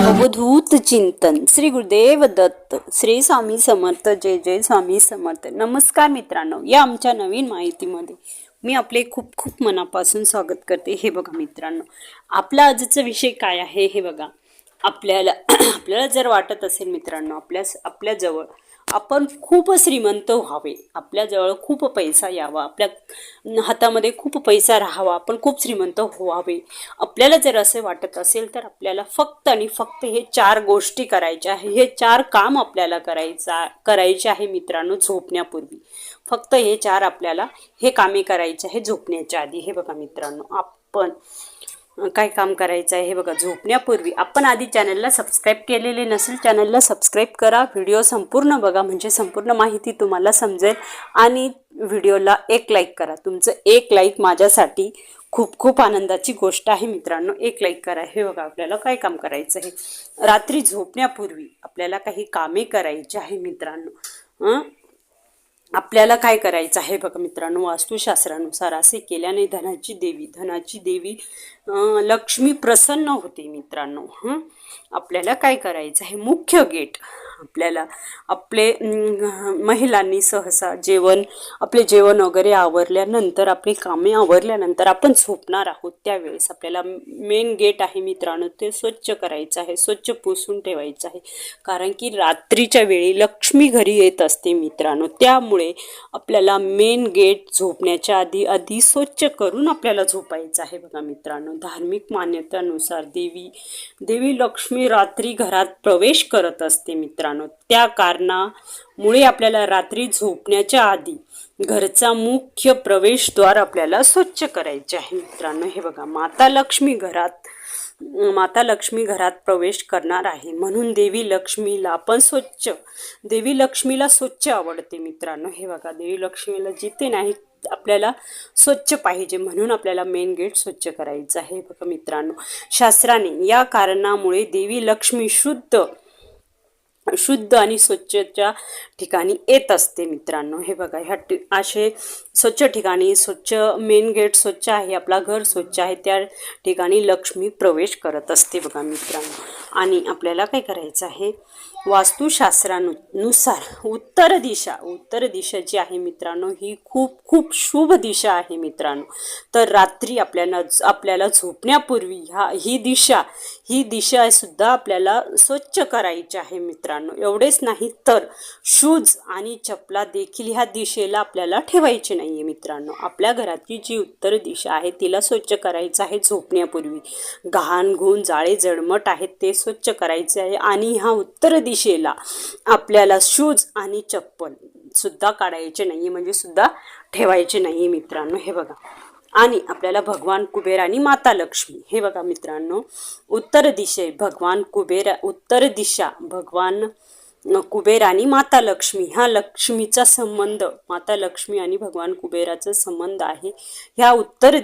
अवधूत चिंतन श्री गुरुदेव दत्त श्री स्वामी समर्थ. जय जय स्वामी समर्थ. नमस्कार मित्रांनो, या आमच्या नवीन माहितीमध्ये मी आपले खूप खूप मनापासून स्वागत करते. हे बघा मित्रांनो, आपला आजचा विषय काय आहे हे बघा. आपल्याला जर वाटत असेल मित्रांनो, आपल्या जवळ आपण खूप श्रीमंत व्हावे, आपल्याजवळ खूप पैसा यावा, आपल्या हातामध्ये खूप पैसा राहावा, आपण खूप श्रीमंत व्हावे, आपल्याला जर असे वाटत असेल तर आपल्याला फक्त आणि फक्त हे 4 गोष्टी करायच्या आहे. हे 4 काम आपल्याला करायचे आहे मित्रांनो झोपण्यापूर्वी. फक्त हे 4 आपल्याला हे कामे करायचे आहे झोपण्याच्या आधी. हे बघा मित्रांनो, आपण काय काम करायचं आहे हे बघा. झोपण्यापूर्वी आपण आधी चॅनलला सबस्क्राईब केलेले नसेल, चॅनलला सबस्क्राईब करा, व्हिडिओ संपूर्ण बघा म्हणजे संपूर्ण माहिती तुम्हाला समजेल. आणि व्हिडिओला एक लाईक करा. तुमचं एक लाईक माझ्यासाठी खूप खूप आनंदाची गोष्ट आहे मित्रांनो. एक लाईक करा. हे बघा, आपल्याला काय काम करायचं आहे. रात्री झोपण्यापूर्वी आपल्याला काही कामे करायची आहे मित्रांनो. आपल्याला काय करायचं आहे बघा मित्रांनो, वास्तुशास्त्रानुसार असे केल्याने धनाची देवी लक्ष्मी प्रसन्न होते मित्रांनो. आपल्याला काय करायचं आहे, मुख्य गेट आपल्याला महिलांनी सहसा आपले जेवण वगैरे आवरल्यानंतर, आपली कामे आवरल्यानंतर आपण झोपणार आहोत त्यावेळेस आपल्याला मेन गेट आहे मित्रांनो ते स्वच्छ करायचं आहे, स्वच्छ पुसून ठेवायचं आहे. कारण की रात्रीच्या वेळी लक्ष्मी घरी येत असते मित्रांनो. त्यामुळे आपल्याला मेन गेट झोपण्याच्या आधी स्वच्छ करून आपल्याला झोपायचं आहे बघा मित्रांनो. धार्मिक मान्यतेनुसार देवी लक्ष्मी रात्री घरात प्रवेश करत असते मित्रांनो. त्या कारणामुळे आपल्याला रात्री झोपण्याच्या आधी घरचा मुख्य प्रवेशद्वार आपल्याला स्वच्छ करायचे आहे मित्रांनो. हे बघा, माता लक्ष्मी घरात प्रवेश करणार आहे म्हणून देवी लक्ष्मीला स्वच्छ आवडते मित्रांनो. हे बघा, देवी लक्ष्मीला जिथे नाही आपल्याला स्वच्छ पाहिजे म्हणून आपल्याला मेन गेट स्वच्छ करायचं आहे बघा मित्रांनो. शास्त्राने या कारणामुळे देवी लक्ष्मी शुद्ध आणि स्वच्छच्या ठिकाणी येत असते मित्रांनो. हे बघा, असे स्वच्छ ठिकाणी, स्वच्छ मेन गेट स्वच्छ आहे, आपला घर स्वच्छ आहे, त्या ठिकाणी लक्ष्मी प्रवेश करत असते बघा मित्रांनो. आणि आपल्याला काय करायचं आहे, वास्तुशास्त्रानुसार उत्तर दिशा जी आहे मित्रांनो ही खूप खूप शुभ दिशा आहे मित्रांनो. तर रात्री आपल्याला झोपण्यापूर्वी ही दिशा सुद्धा आपल्याला स्वच्छ करायची आहे मित्रांनो. एवढेच नाही तर शूज आणि चपला देखील ह्या दिशेला आपल्याला ठेवायचे नाहीये मित्रांनो. आपल्या घरातली जी उत्तर दिशा आहे तिला स्वच्छ करायचं आहे झोपण्यापूर्वी. घाण जाळे जळमट आहेत ते स्वच्छ करायचे आहे. आणि ह्या उत्तर दिशेला आपल्याला शूज आणि चप्पल सुद्धा काढायचे नाहीये म्हणजे सुद्धा ठेवायचे नाही मित्रांनो. हे बघा, आणि आपल्याला भगवान कुबेर आणि माता लक्ष्मी, हे बघा मित्रांनो, उत्तर दिशा भगवान कुबेर आणि माता लक्ष्मी, हा लक्ष्मीचा संबंध, माता लक्ष्मी आणि भगवान कुबेराचा संबंध आहे. ह्या उत्तर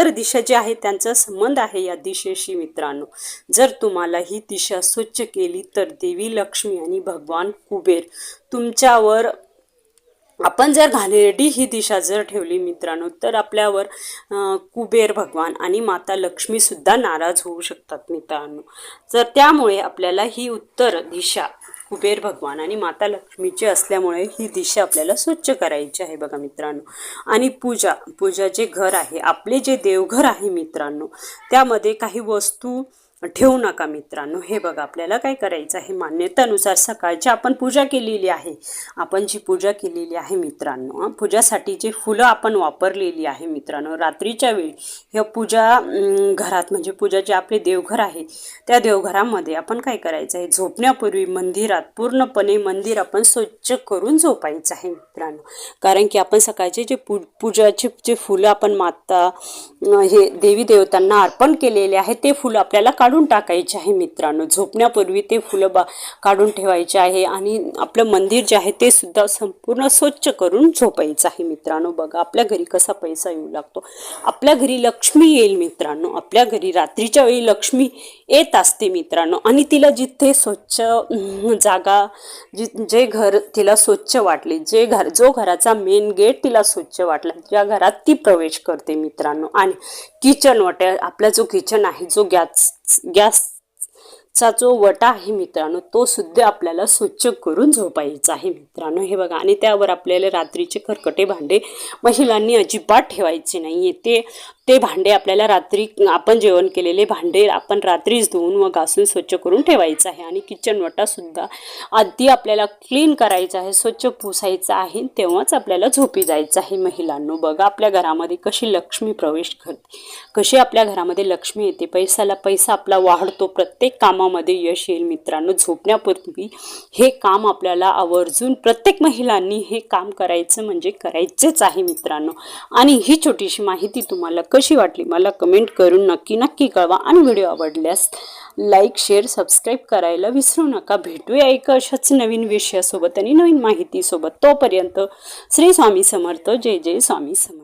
दिशा जी आहे त्यांचा संबंध आहे या दिशेशी मित्रांनो. जर तुम्हाला ही दिशा स्वच्छ केली तर देवी लक्ष्मी आणि भगवान कुबेर तुमच्यावर, आपण जर घाणेरडी ही दिशा जर ठेवली मित्रांनो तर आपल्यावर कुबेर भगवान आणि माता लक्ष्मी सुद्धा नाराज होऊ शकतात मित्रांनो. तर त्यामुळे आपल्याला ही उत्तर दिशा कुबेर भगवान आणि माता लक्ष्मीची असल्यामुळे ही दिशा आपल्याला स्वच्छ करायची आहे बघा मित्रांनो. आणि पूजा जे घर आहे, आपले जे देवघर आहे मित्रांनो, त्यामध्ये काही वस्तू ठेवू नका मित्रांनो. हे बघा, आपल्याला काय करायचं आहे, मान्यतेनुसार सकाळची आपण पूजा केलेली आहे, मित्रांनो, पूजासाठी जे फुलं आपण वापरलेली आहे मित्रांनो, रात्रीच्या वेळी ह्या पूजा घरात म्हणजे पूजा जे आपले देवघर आहे त्या देवघरामध्ये आपण काय करायचं आहे, झोपण्यापूर्वी पूर्णपणे मंदिर आपण स्वच्छ करून झोपायचं आहे मित्रांनो. कारण की आपण सकाळचे जे पूजाचे जे फुलं आपण हे देवी देवतांना अर्पण केलेले आहे ते फुलं आपल्याला काढून टाकायचे आहे मित्रांनो. झोपण्यापूर्वी ते फुलं काढून ठेवायचे आहे आणि आपलं मंदिर जे आहे ते सुद्धा संपूर्ण स्वच्छ करून झोपायचं आहे मित्रांनो. बघा आपल्या घरी कसा पैसा येऊ लागतो, आपल्या घरी लक्ष्मी येईल मित्रांनो. आपल्या घरी रात्रीच्या वेळी लक्ष्मी येत असते मित्रांनो आणि तिला जिथे स्वच्छ जागा, जे घर तिला स्वच्छ वाटले, जो घराचा मेन गेट तिला स्वच्छ वाटला, ज्या घरात ती प्रवेश करते मित्रांनो. आणि किचन वाट्या, आपला जो किचन आहे, जो गॅसचा जो वटा आहे मित्रांनो, तो सुद्धा आपल्याला स्वच्छ करून झोपायचा आहे मित्रांनो. हे बघा, आणि त्यावर आपल्याला रात्रीचे खरकटे भांडे महिलांनी अजिबात ठेवायचे नाही. ते भांडे आपल्याला रात्री, आपण जेवण केलेले भांडे आपण रात्रीच धुवून व घासून स्वच्छ करून ठेवायचं आहे. आणि किचन वटा सुद्धा आधी आपल्याला क्लीन करायचा आहे, स्वच्छ पुसायचा आहे, तेव्हाच आपल्याला झोपी जायचं आहे महिलांनो. बघा आपल्या घरामध्ये कशी लक्ष्मी प्रवेश करते, कशी आपल्या घरामध्ये लक्ष्मी येते, पैसा आपला वाढतो, प्रत्येक कामामध्ये यश येईल मित्रांनो. झोपण्यापूर्वी हे काम आपल्याला आवर्जून प्रत्येक महिलांनी हे काम करायचं म्हणजे करायचेच आहे मित्रांनो. आणि ही छोटीशी माहिती तुम्हाला कशी वाटली मला कमेंट करून नक्की कळवा. आणि व्हिडिओ आवडल्यास लाईक, शेअर, सबस्क्राईब करायला विसरू नका. भेटूया एक अशाच नवीन विषयासोबत आणि नवीन माहितीसोबत. तोपर्यंत श्री स्वामी समर्थ. जय जय स्वामी समर्थ.